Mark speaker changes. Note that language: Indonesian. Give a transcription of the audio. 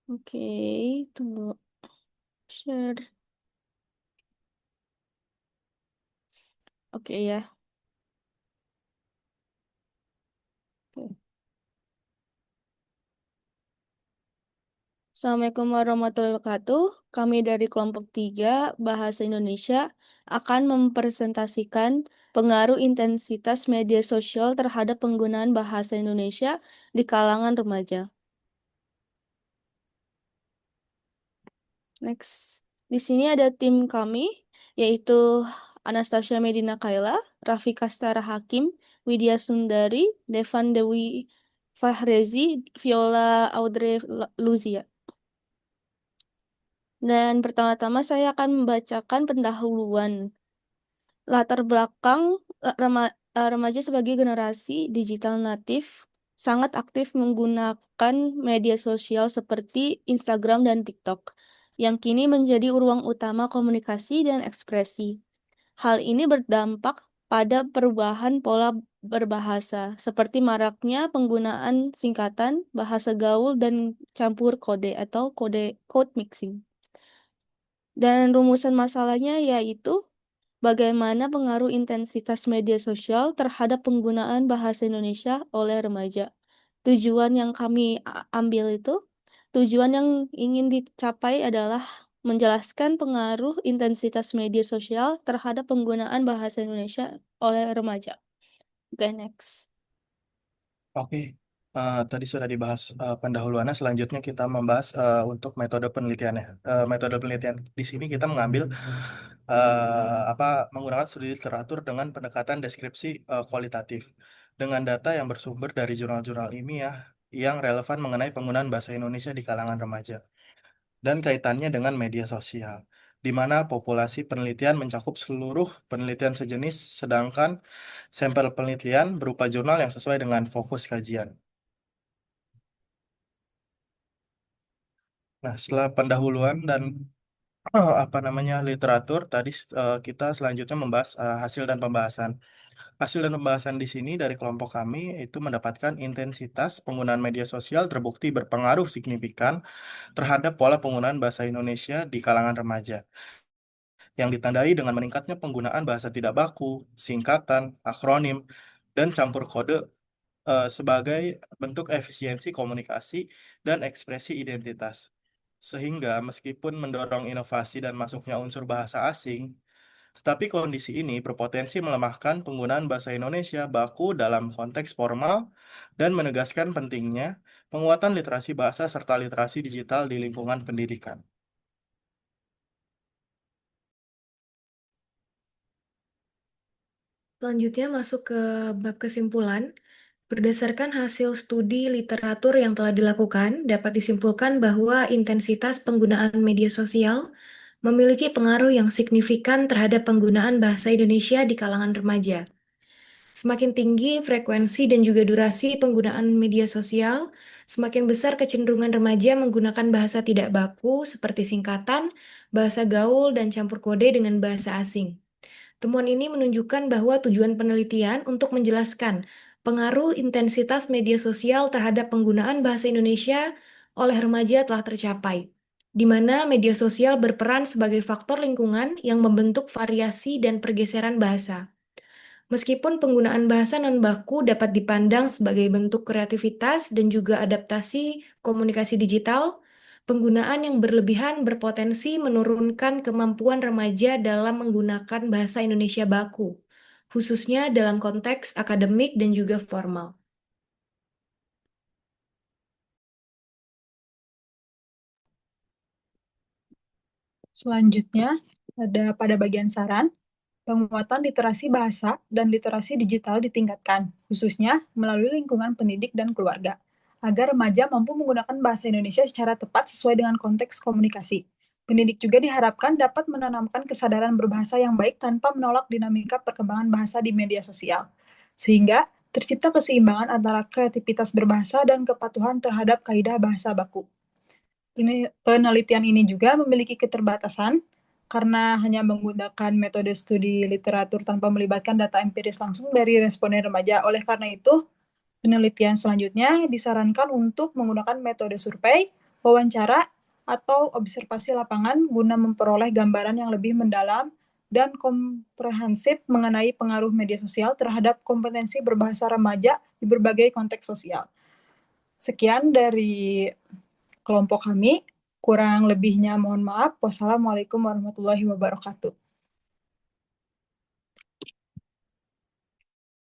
Speaker 1: Oke, tunggu share. Oke ya. Oke. Assalamualaikum warahmatullahi wabarakatuh. Kami dari kelompok 3 Bahasa Indonesia akan mempresentasikan pengaruh intensitas media sosial terhadap penggunaan bahasa Indonesia di kalangan remaja. Next. Di sini ada tim kami, yaitu Anastasia Medina Kaila, Raffi Kastara Hakim, Widya Sundari, Devan Dewi Fahrezi, Viola Audrey Luzia. Dan pertama-tama saya akan membacakan pendahuluan latar belakang remaja sebagai generasi digital natif sangat aktif menggunakan media sosial seperti Instagram dan TikTok, yang kini menjadi ruang utama komunikasi dan ekspresi. Hal ini berdampak pada perubahan pola berbahasa, seperti maraknya penggunaan singkatan, bahasa gaul, dan campur kode atau code mixing. Dan rumusan masalahnya yaitu bagaimana pengaruh intensitas media sosial terhadap penggunaan bahasa Indonesia oleh remaja. Tujuan yang kami ambil itu, tujuan yang ingin dicapai adalah menjelaskan pengaruh intensitas media sosial terhadap penggunaan bahasa Indonesia oleh remaja. Oke, next.
Speaker 2: Oke, tadi sudah dibahas pendahuluannya. Selanjutnya kita membahas untuk metode penelitiannya. Metode penelitian di sini kita mengambil menggunakan studi literatur dengan pendekatan deskripsi kualitatif dengan data yang bersumber dari jurnal-jurnal ilmiah yang relevan mengenai penggunaan bahasa Indonesia di kalangan remaja dan kaitannya dengan media sosial, di mana populasi penelitian mencakup seluruh penelitian sejenis, sedangkan sampel penelitian berupa jurnal yang sesuai dengan fokus kajian. Nah, setelah pendahuluan dan literatur, tadi kita selanjutnya membahas hasil dan pembahasan. Hasil dan pembahasan di sini dari kelompok kami itu mendapatkan intensitas penggunaan media sosial terbukti berpengaruh signifikan terhadap pola penggunaan bahasa Indonesia di kalangan remaja, yang ditandai dengan meningkatnya penggunaan bahasa tidak baku, singkatan, akronim, dan campur kode sebagai bentuk efisiensi komunikasi dan ekspresi identitas. Sehingga meskipun mendorong inovasi dan masuknya unsur bahasa asing, tetapi kondisi ini berpotensi melemahkan penggunaan bahasa Indonesia baku dalam konteks formal dan menegaskan pentingnya penguatan literasi bahasa serta literasi digital di lingkungan pendidikan.
Speaker 3: Selanjutnya masuk ke bab kesimpulan. Berdasarkan hasil studi literatur yang telah dilakukan, dapat disimpulkan bahwa intensitas penggunaan media sosial memiliki pengaruh yang signifikan terhadap penggunaan bahasa Indonesia di kalangan remaja. Semakin tinggi frekuensi dan juga durasi penggunaan media sosial, semakin besar kecenderungan remaja menggunakan bahasa tidak baku seperti singkatan, bahasa gaul, dan campur kode dengan bahasa asing. Temuan ini menunjukkan bahwa tujuan penelitian untuk menjelaskan pengaruh intensitas media sosial terhadap penggunaan bahasa Indonesia oleh remaja telah tercapai, di mana media sosial berperan sebagai faktor lingkungan yang membentuk variasi dan pergeseran bahasa. Meskipun penggunaan bahasa non-baku dapat dipandang sebagai bentuk kreativitas dan juga adaptasi komunikasi digital, penggunaan yang berlebihan berpotensi menurunkan kemampuan remaja dalam menggunakan bahasa Indonesia baku, khususnya dalam konteks akademik dan juga formal.
Speaker 4: Selanjutnya, ada pada bagian saran, penguatan literasi bahasa dan literasi digital ditingkatkan, khususnya melalui lingkungan pendidik dan keluarga, agar remaja mampu menggunakan bahasa Indonesia secara tepat sesuai dengan konteks komunikasi. Pendidik juga diharapkan dapat menanamkan kesadaran berbahasa yang baik tanpa menolak dinamika perkembangan bahasa di media sosial, sehingga tercipta keseimbangan antara kreativitas berbahasa dan kepatuhan terhadap kaidah bahasa baku. Penelitian ini juga memiliki keterbatasan karena hanya menggunakan metode studi literatur tanpa melibatkan data empiris langsung dari responden remaja. Oleh karena itu, penelitian selanjutnya disarankan untuk menggunakan metode survei wawancara, atau observasi lapangan guna memperoleh gambaran yang lebih mendalam dan komprehensif mengenai pengaruh media sosial terhadap kompetensi berbahasa remaja di berbagai konteks sosial. Sekian dari kelompok kami. Kurang lebihnya mohon maaf. Wassalamualaikum warahmatullahi wabarakatuh.